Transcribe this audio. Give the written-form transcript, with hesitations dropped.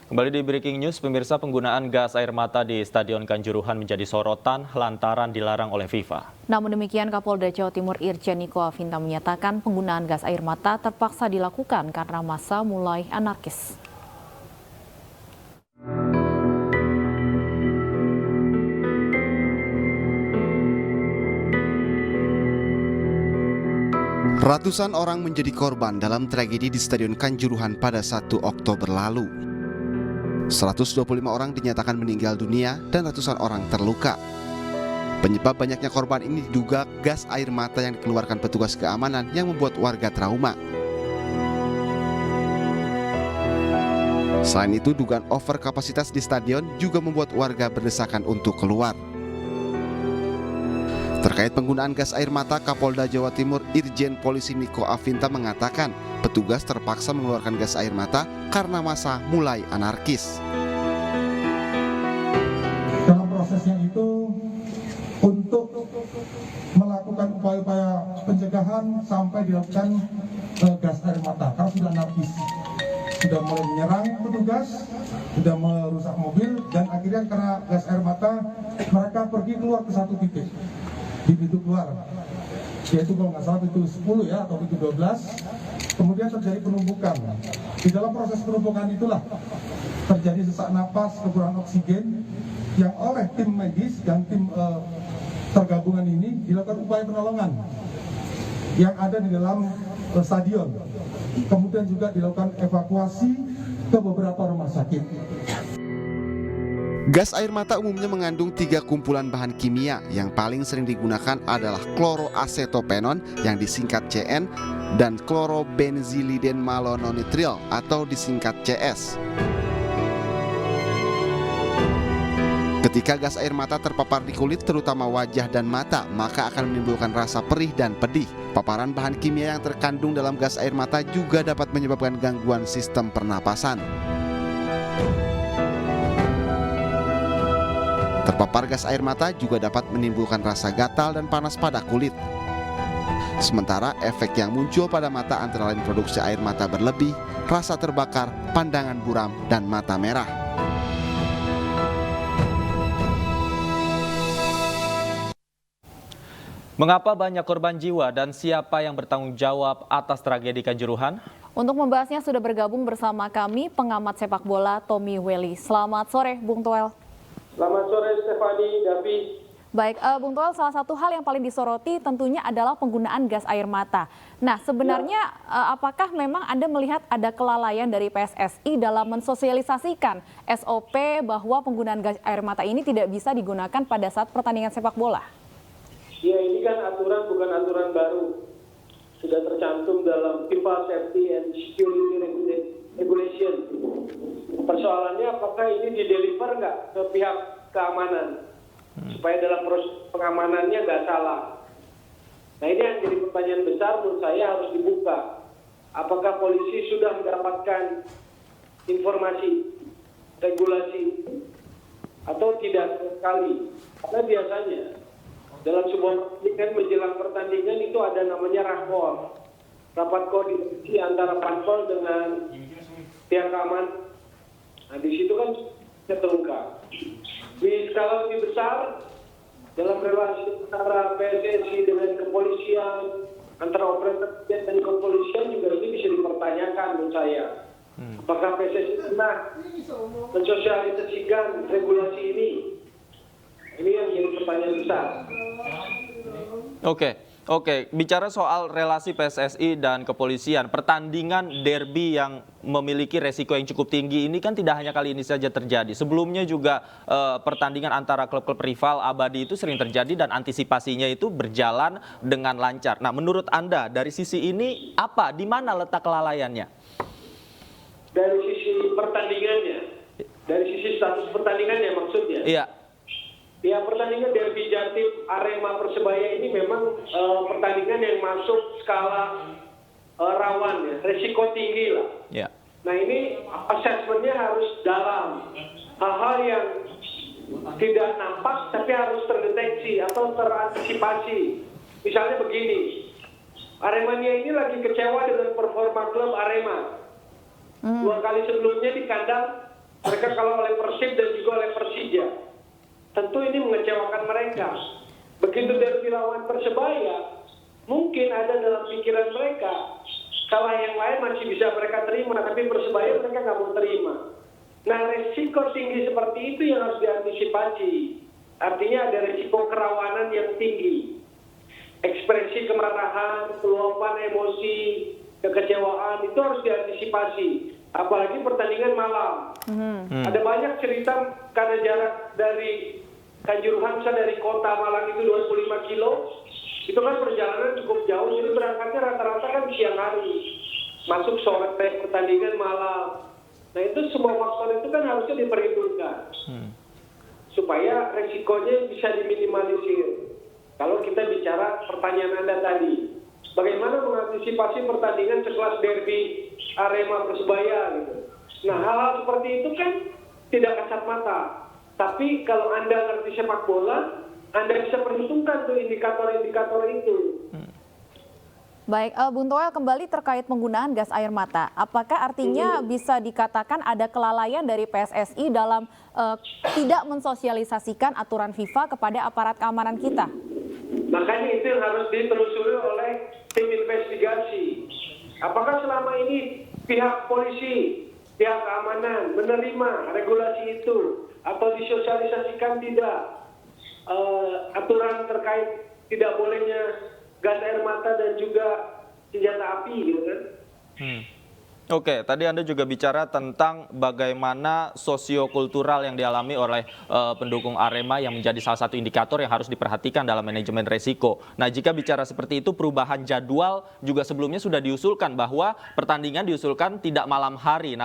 Kembali di Breaking News, pemirsa, penggunaan gas air mata di Stadion Kanjuruhan menjadi sorotan lantaran dilarang oleh FIFA. Namun demikian, Kapolda Jawa Timur Irjen Niko Afinta menyatakan penggunaan gas air mata terpaksa dilakukan karena massa mulai anarkis. Ratusan orang menjadi korban dalam tragedi di Stadion Kanjuruhan pada 1 Oktober lalu. 125 orang dinyatakan meninggal dunia dan ratusan orang terluka. Penyebab banyaknya korban ini diduga gas air mata yang dikeluarkan petugas keamanan yang membuat warga trauma. Selain itu, dugaan over kapasitas di stadion juga membuat warga berdesakan untuk keluar. Terkait penggunaan gas air mata, Kapolda Jawa Timur Irjen Polisi Niko Afinta mengatakan petugas terpaksa mengeluarkan gas air mata karena massa mulai anarkis. Dalam prosesnya itu untuk melakukan upaya-upaya pencegahan sampai dilakukan gas air mata karena sudah anarkis. Sudah mulai menyerang petugas, sudah merusak mobil, dan akhirnya karena gas air mata mereka pergi keluar ke satu titik di pintu keluar, yaitu kalau nggak salah pintu 10 ya atau pintu 12. Kemudian terjadi penumpukan. Di dalam proses penumpukan itulah terjadi sesak napas, kekurangan oksigen yang oleh tim medis dan tim tergabungan ini dilakukan upaya penolongan yang ada di dalam stadion. Kemudian juga dilakukan evakuasi ke beberapa rumah sakit. Gas air mata umumnya mengandung 3 kumpulan bahan kimia. Yang paling sering digunakan adalah kloroasetopenon yang disingkat CN dan klorobenziliden malononitril atau disingkat CS. Ketika gas air mata terpapar di kulit, terutama wajah dan mata, maka akan menimbulkan rasa perih dan pedih. Paparan bahan kimia yang terkandung dalam gas air mata juga dapat menyebabkan gangguan sistem pernapasan. Terpapar gas air mata juga dapat menimbulkan rasa gatal dan panas pada kulit. Sementara efek yang muncul pada mata antara lain produksi air mata berlebih, rasa terbakar, pandangan buram, dan mata merah. Mengapa banyak korban jiwa dan siapa yang bertanggung jawab atas tragedi Kanjuruhan? Untuk membahasnya sudah bergabung bersama kami pengamat sepak bola Tommy Welly. Selamat sore, Bung Toel. Selamat sore, Stefani, Davi. Baik, Bung Toel, salah satu hal yang paling disoroti tentunya adalah penggunaan gas air mata. Nah, sebenarnya apakah memang Anda melihat ada kelalaian dari PSSI dalam mensosialisasikan SOP bahwa penggunaan gas air mata ini tidak bisa digunakan pada saat pertandingan sepak bola? Ya, ini kan aturan bukan aturan baru. Sudah tercantum dalam FIFA Safety and Security Regulation. Persoalannya apakah ini dideliver nggak ke pihak keamanan supaya dalam proses pengamanannya nggak salah. Nah, ini yang jadi pertanyaan besar menurut saya harus dibuka. Apakah polisi sudah mendapatkan informasi regulasi atau tidak sekali? Karena biasanya dalam sebuah pertandingan menjelang pertandingan itu ada namanya rakor, rapat koordinasi antara Pansol dengan pihak keamanan. Nah, di situ kan terungkap. Di skala lebih besar, dalam relasi antara PSSI dengan kepolisian, antara operator dan kepolisian juga ini bisa dipertanyakan menurut saya. Apakah PSSI pernah mensosialisasikan regulasi ini? Ini yang jadi pertanyaan besar. Oke. Bicara soal relasi PSSI dan kepolisian, pertandingan derby yang memiliki resiko yang cukup tinggi ini kan tidak hanya kali ini saja terjadi. Sebelumnya juga pertandingan antara klub-klub rival abadi itu sering terjadi dan antisipasinya itu berjalan dengan lancar. Nah, menurut Anda dari sisi ini apa? Di mana letak kelalaiannya? Dari sisi pertandingannya, dari sisi status pertandingannya maksudnya? Iya. Ya, pertandingan derby Jatim Arema Persebaya ini memang pertandingan yang masuk skala rawan ya, resiko tinggi lah. Ya. Nah, ini asesmennya harus dalam. Hal-hal yang tidak nampak tapi harus terdeteksi atau terantisipasi. Misalnya begini, Aremania ini lagi kecewa dengan performa klub Arema. 2 kali sebelumnya di kandang mereka kalah oleh Persib dan juga oleh Persija. Tentu ini mengecewakan mereka. Begitu derby lawan Persebaya, mungkin ada dalam pikiran mereka, kalah yang lain masih bisa mereka terima, tapi Persebaya mereka nggak mau terima. Nah, resiko tinggi seperti itu yang harus diantisipasi. Artinya ada resiko kerawanan yang tinggi. Ekspresi kemarahan, luapan emosi, kekecewaan itu harus diantisipasi. Apalagi pertandingan malam. Ada banyak cerita karena jarak dari Kanjuruhan dari kota Malang itu 25 kilo. Itu kan perjalanan cukup jauh, jadi berangkatnya rata-rata kan siang hari. Masuk sore pertandingan malam. Nah itu semua faktor itu kan harusnya diperhitungkan. Supaya resikonya bisa diminimalisir. Kalau kita bicara pertanyaan Anda tadi, bagaimana mengantisipasi pertandingan sekelas derby Arema Persebaya gitu. Nah hal-hal seperti itu kan tidak kasat mata. Tapi kalau Anda ngerti sepak bola, Anda bisa perhitungkan tuh indikator-indikator itu. Baik, Bung Toel, kembali terkait penggunaan gas air mata. Apakah artinya bisa dikatakan ada kelalaian dari PSSI dalam tidak mensosialisasikan aturan FIFA kepada aparat keamanan kita? Makanya itu yang harus ditelusuri oleh tim investigasi. Apakah selama ini pihak polisi, pihak keamanan menerima regulasi itu atau disosialisasikan tidak aturan terkait tidak bolehnya gas air mata dan juga senjata api gitu kan. Oke, tadi Anda juga bicara tentang bagaimana sosiokultural yang dialami oleh pendukung Arema yang menjadi salah satu indikator yang harus diperhatikan dalam manajemen resiko. Nah, jika bicara seperti itu, perubahan jadwal juga sebelumnya sudah diusulkan bahwa pertandingan diusulkan tidak malam hari.